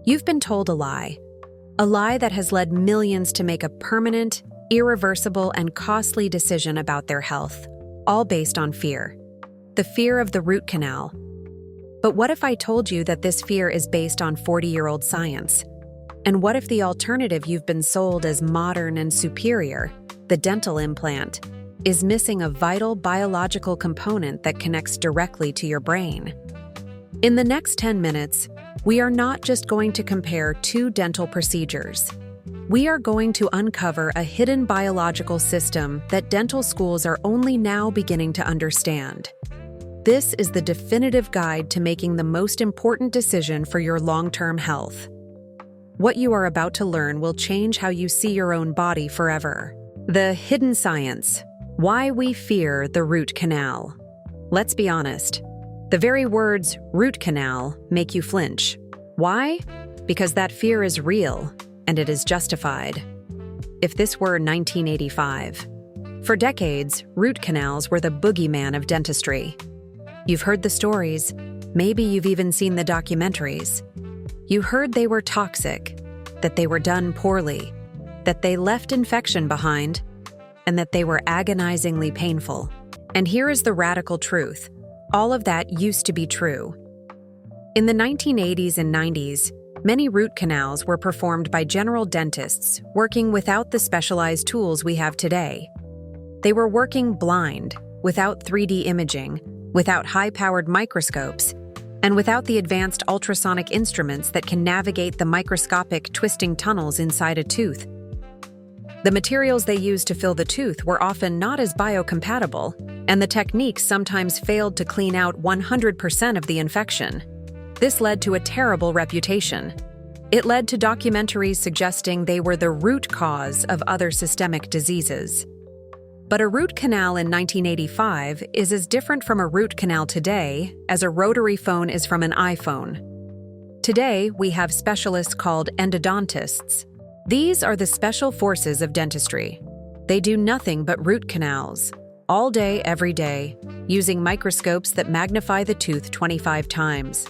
You've been told a lie that has led millions to make a permanent, irreversible, and costly decision about their health, all based on fear. The fear of the root canal. But what if I told you that this fear is based on 40-year-old science? And what if the alternative you've been sold as modern and superior, the dental implant, is missing a vital biological component that connects directly to your brain? In the next 10 minutes, we are not just going to compare two dental procedures. We are going to uncover a hidden biological system that dental schools are only now beginning to understand. This is the definitive guide to making the most important decision for your long-term health. What you are about to learn will change how you see your own body forever. The hidden science. Why we fear the root canal. Let's be honest. The very words root canal make you flinch. Why? Because that fear is real, and it is justified. If this were 1985. For decades, root canals were the boogeyman of dentistry. You've heard the stories, maybe you've even seen the documentaries. You heard they were toxic, that they were done poorly, that they left infection behind, and that they were agonizingly painful. And here is the radical truth. All of that used to be true. In the 1980s and 90s, many root canals were performed by general dentists working without the specialized tools we have today. They were working blind, without 3D imaging, without high-powered microscopes, and without the advanced ultrasonic instruments that can navigate the microscopic twisting tunnels inside a tooth. The materials they used to fill the tooth were often not as biocompatible, and the techniques sometimes failed to clean out 100% of the infection. This led to a terrible reputation. It led to documentaries suggesting they were the root cause of other systemic diseases. But a root canal in 1985 is as different from a root canal today as a rotary phone is from an iPhone. Today, we have specialists called endodontists. These are the special forces of dentistry. They do nothing but root canals, all day, every day, using microscopes that magnify the tooth 25 times.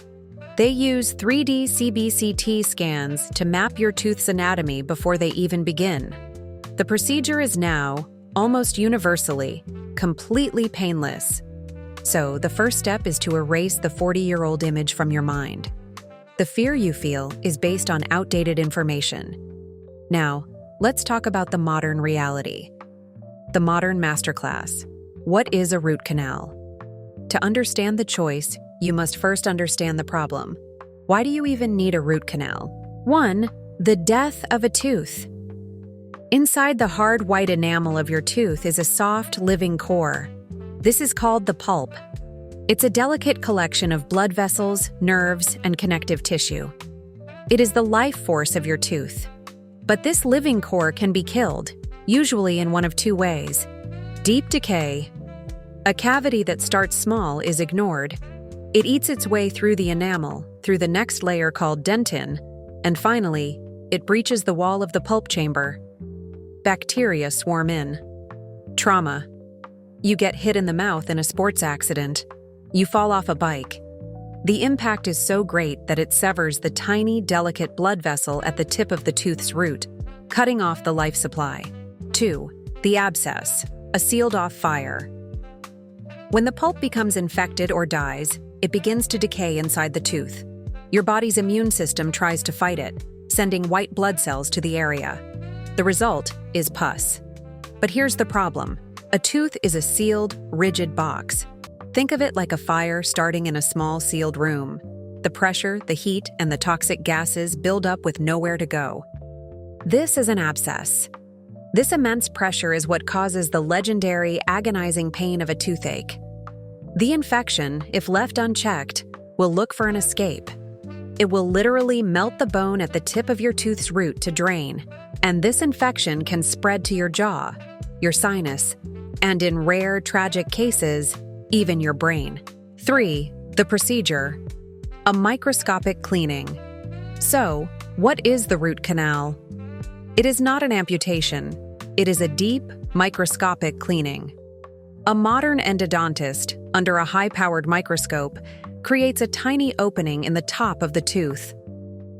They use 3D CBCT scans to map your tooth's anatomy before they even begin. The procedure is now, almost universally, completely painless. So the first step is to erase the 40-year-old image from your mind. The fear you feel is based on outdated information. Now, let's talk about the modern reality. The modern masterclass. What is a root canal? To understand the choice, you must first understand the problem. Why do you even need a root canal? 1. The death of a tooth. Inside the hard white enamel of your tooth is a soft, living core. This is called the pulp. It's a delicate collection of blood vessels, nerves, and connective tissue. It is the life force of your tooth. But this living core can be killed, usually in one of two ways. Deep decay. A cavity that starts small is ignored. It eats its way through the enamel, through the next layer called dentin, and finally, it breaches the wall of the pulp chamber. Bacteria swarm in. Trauma. You get hit in the mouth in a sports accident. You fall off a bike. The impact is so great that it severs the tiny, delicate blood vessel at the tip of the tooth's root, cutting off the life supply. 2. The abscess, a sealed-off fire. When the pulp becomes infected or dies, it begins to decay inside the tooth. Your body's immune system tries to fight it, sending white blood cells to the area. The result is pus. But here's the problem. A tooth is a sealed, rigid box. Think of it like a fire starting in a small sealed room. The pressure, the heat, and the toxic gases build up with nowhere to go. This is an abscess. This immense pressure is what causes the legendary, agonizing pain of a toothache. The infection, if left unchecked, will look for an escape. It will literally melt the bone at the tip of your tooth's root to drain, and this infection can spread to your jaw, your sinus, and in rare, tragic cases, even your brain. 3. The procedure. A microscopic cleaning. So, what is the root canal? It is not an amputation. It is a deep, microscopic cleaning. A modern endodontist, under a high-powered microscope, creates a tiny opening in the top of the tooth.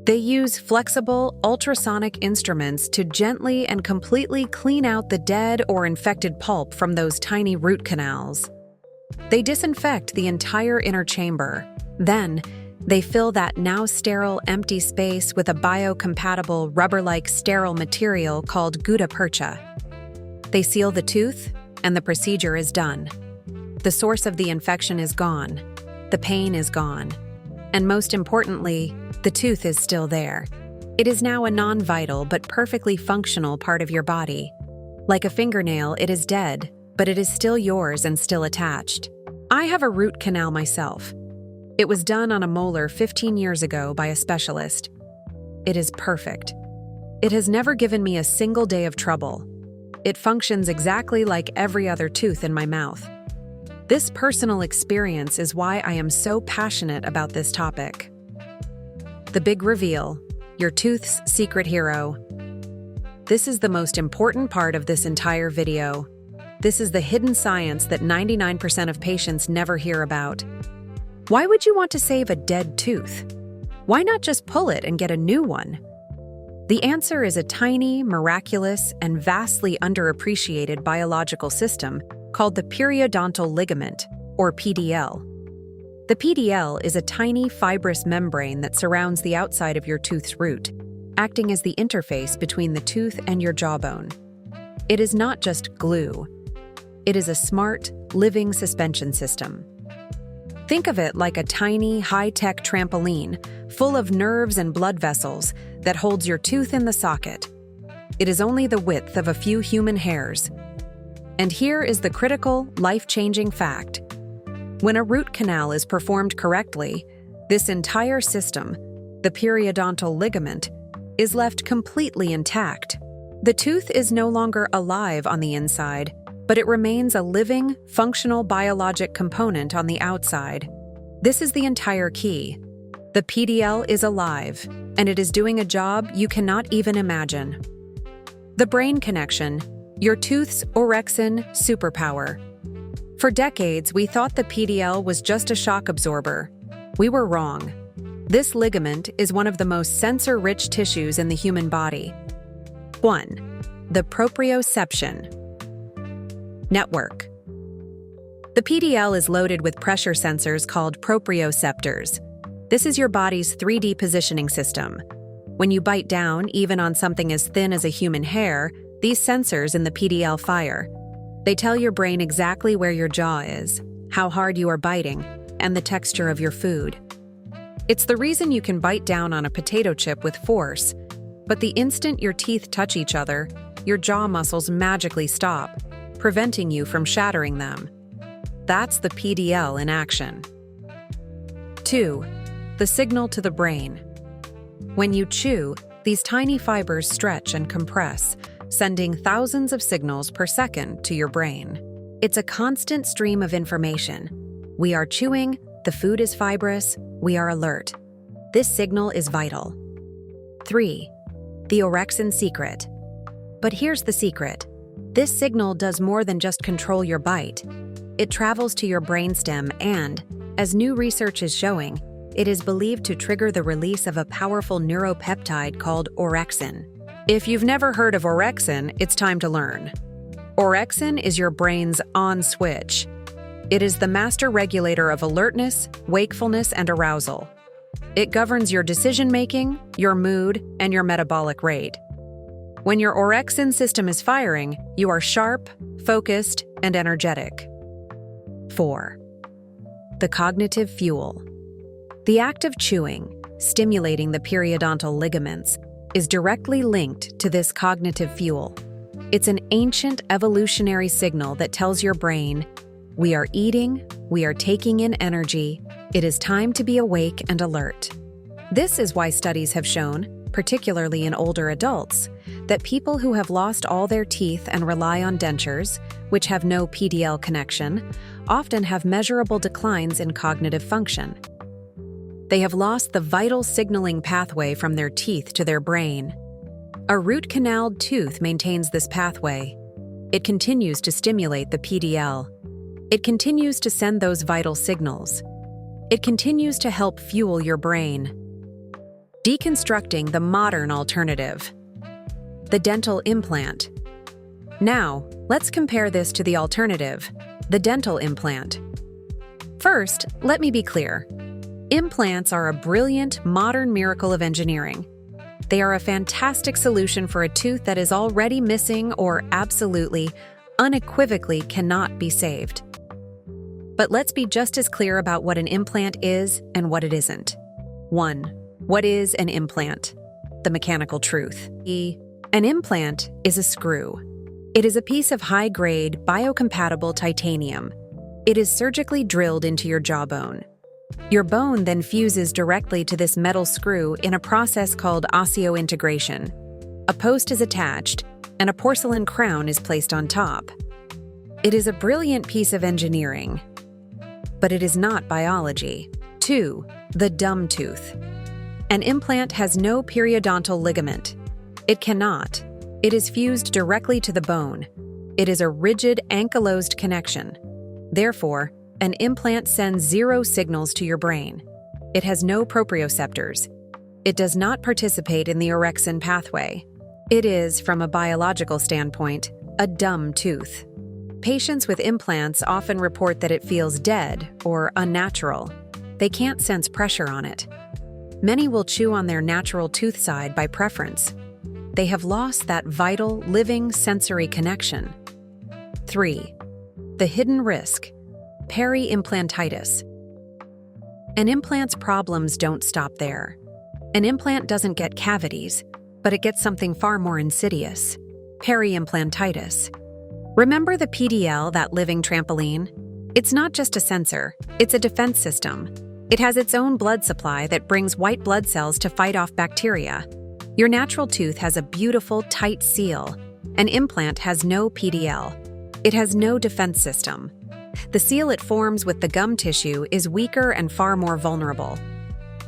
They use flexible, ultrasonic instruments to gently and completely clean out the dead or infected pulp from those tiny root canals. They disinfect the entire inner chamber. Then, they fill that now sterile, empty space with a biocompatible, rubber-like sterile material called gutta percha. They seal the tooth, and the procedure is done. The source of the infection is gone. The pain is gone. And most importantly, the tooth is still there. It is now a non-vital but perfectly functional part of your body. Like a fingernail, it is dead, but it is still yours and still attached. I have a root canal myself. It was done on a molar 15 years ago by a specialist. It is perfect. It has never given me a single day of trouble. It functions exactly like every other tooth in my mouth. This personal experience is why I am so passionate about this topic. The big reveal, your tooth's secret hero. This is the most important part of this entire video. This is the hidden science that 99% of patients never hear about. Why would you want to save a dead tooth? Why not just pull it and get a new one? The answer is a tiny, miraculous, and vastly underappreciated biological system called the periodontal ligament, or PDL. The PDL is a tiny, fibrous membrane that surrounds the outside of your tooth's root, acting as the interface between the tooth and your jawbone. It is not just glue. It is a smart, living suspension system. Think of it like a tiny, high-tech trampoline full of nerves and blood vessels that holds your tooth in the socket. It is only the width of a few human hairs. And here is the critical, life-changing fact. When a root canal is performed correctly, this entire system, the periodontal ligament, is left completely intact. The tooth is no longer alive on the inside, but it remains a living, functional biologic component on the outside. This is the entire key. The PDL is alive, and it is doing a job you cannot even imagine. The brain connection, your tooth's orexin superpower. For decades, we thought the PDL was just a shock absorber. We were wrong. This ligament is one of the most sensor-rich tissues in the human body. 1. The proprioception network. The PDL is loaded with pressure sensors called proprioceptors. This is your body's 3D positioning system. When you bite down, even on something as thin as a human hair, these sensors in the PDL fire. They tell your brain exactly where your jaw is, how hard you are biting, and the texture of your food. It's the reason you can bite down on a potato chip with force, but the instant your teeth touch each other, your jaw muscles magically stop, preventing you from shattering them. That's the PDL in action. 2. The signal to the brain. When you chew, these tiny fibers stretch and compress, sending thousands of signals per second to your brain. It's a constant stream of information. We are chewing, the food is fibrous, we are alert. This signal is vital. 3. The orexin secret. But here's the secret. This signal does more than just control your bite. It travels to your brainstem and, as new research is showing, it is believed to trigger the release of a powerful neuropeptide called orexin. If you've never heard of orexin, it's time to learn. Orexin is your brain's on switch. It is the master regulator of alertness, wakefulness, and arousal. It governs your decision-making, your mood, and your metabolic rate. When your orexin system is firing, you are sharp, focused, and energetic. 4. The cognitive fuel. The act of chewing, stimulating the periodontal ligaments, is directly linked to this cognitive fuel. It's an ancient evolutionary signal that tells your brain, we are eating, we are taking in energy, it is time to be awake and alert. This is why studies have shown, particularly in older adults, that people who have lost all their teeth and rely on dentures, which have no PDL connection, often have measurable declines in cognitive function. They have lost the vital signaling pathway from their teeth to their brain. A root-canaled tooth maintains this pathway. It continues to stimulate the PDL. It continues to send those vital signals. It continues to help fuel your brain. Deconstructing the modern alternative. The dental implant. Now, let's compare this to the alternative, the dental implant. First, let me be clear. Implants are a brilliant, modern miracle of engineering. They are a fantastic solution for a tooth that is already missing or absolutely, unequivocally cannot be saved. But let's be just as clear about what an implant is and what it isn't. 1. What is an implant? The mechanical truth. An implant is a screw. It is a piece of high-grade, biocompatible titanium. It is surgically drilled into your jawbone. Your bone then fuses directly to this metal screw in a process called osseointegration. A post is attached, and a porcelain crown is placed on top. It is a brilliant piece of engineering, but it is not biology. 2. The dumb tooth. An implant has no periodontal ligament. It cannot. It is fused directly to the bone. It is a rigid, ankylosed connection. Therefore, an implant sends 0 signals to your brain. It has no proprioceptors. It does not participate in the orexin pathway. It is, from a biological standpoint, a dumb tooth. Patients with implants often report that it feels dead or unnatural. They can't sense pressure on it. Many will chew on their natural tooth side by preference. They have lost that vital, living sensory connection. 3. The hidden risk, peri-implantitis. An implant's problems don't stop there. An implant doesn't get cavities, but it gets something far more insidious, peri-implantitis. Remember the PDL, that living trampoline? It's not just a sensor, it's a defense system. It has its own blood supply that brings white blood cells to fight off bacteria. Your natural tooth has a beautiful, tight seal. An implant has no PDL. It has no defense system. The seal it forms with the gum tissue is weaker and far more vulnerable.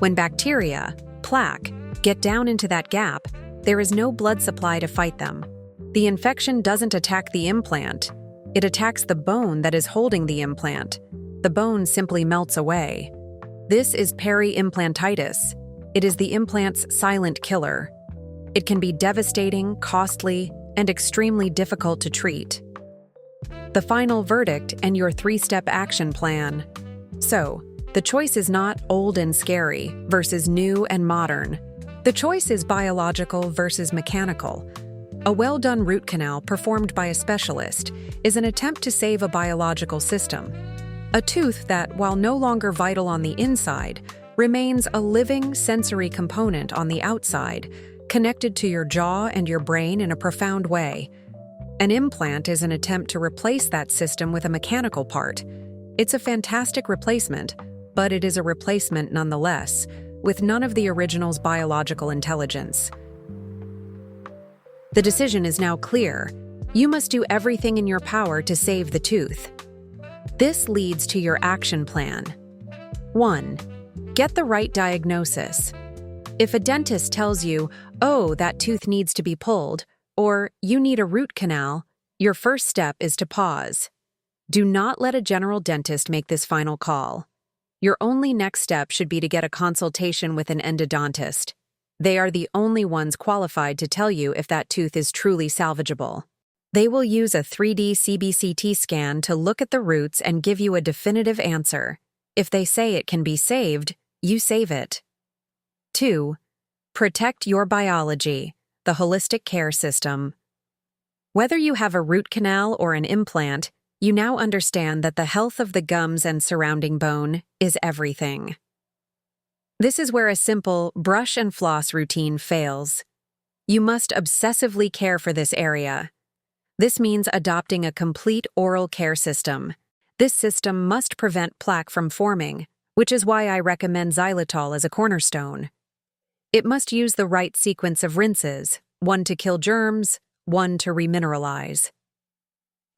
When bacteria, plaque, get down into that gap, there is no blood supply to fight them. The infection doesn't attack the implant. It attacks the bone that is holding the implant. The bone simply melts away. This is peri-implantitis. It is the implant's silent killer. It can be devastating, costly, and extremely difficult to treat. The final verdict and your 3-step action plan. So, the choice is not old and scary versus new and modern. The choice is biological versus mechanical. A well-done root canal performed by a specialist is an attempt to save a biological system. A tooth that, while no longer vital on the inside, remains a living sensory component on the outside, connected to your jaw and your brain in a profound way. An implant is an attempt to replace that system with a mechanical part. It's a fantastic replacement, but it is a replacement nonetheless, with none of the original's biological intelligence. The decision is now clear. You must do everything in your power to save the tooth. This leads to your action plan. 1. Get the right diagnosis. If a dentist tells you, "Oh, that tooth needs to be pulled," or "you need a root canal," your first step is to pause. Do not let a general dentist make this final call. Your only next step should be to get a consultation with an endodontist. They are the only ones qualified to tell you if that tooth is truly salvageable. They will use a 3D CBCT scan to look at the roots and give you a definitive answer. If they say it can be saved, you save it. 2. Protect your biology, the holistic care system. Whether you have a root canal or an implant, you now understand that the health of the gums and surrounding bone is everything. This is where a simple brush and floss routine fails. You must obsessively care for this area. This means adopting a complete oral care system. This system must prevent plaque from forming, which is why I recommend xylitol as a cornerstone. It must use the right sequence of rinses, 1 to kill germs, 1 to remineralize.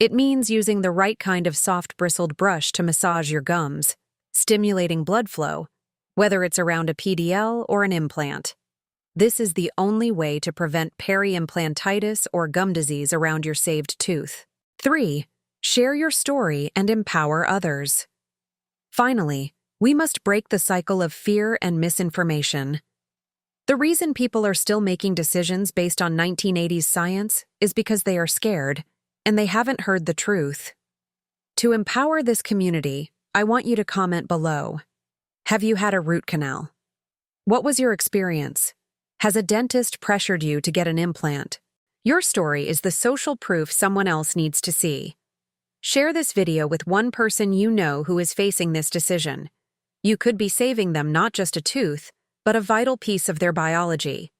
It means using the right kind of soft bristled brush to massage your gums, stimulating blood flow, whether it's around a PDL or an implant. This is the only way to prevent peri-implantitis or gum disease around your saved tooth. 3. Share your story and empower others. Finally, we must break the cycle of fear and misinformation. The reason people are still making decisions based on 1980s science is because they are scared, and they haven't heard the truth. To empower this community, I want you to comment below. Have you had a root canal? What was your experience? Has a dentist pressured you to get an implant? Your story is the social proof someone else needs to see. Share this video with one person you know who is facing this decision. You could be saving them not just a tooth, but a vital piece of their biology.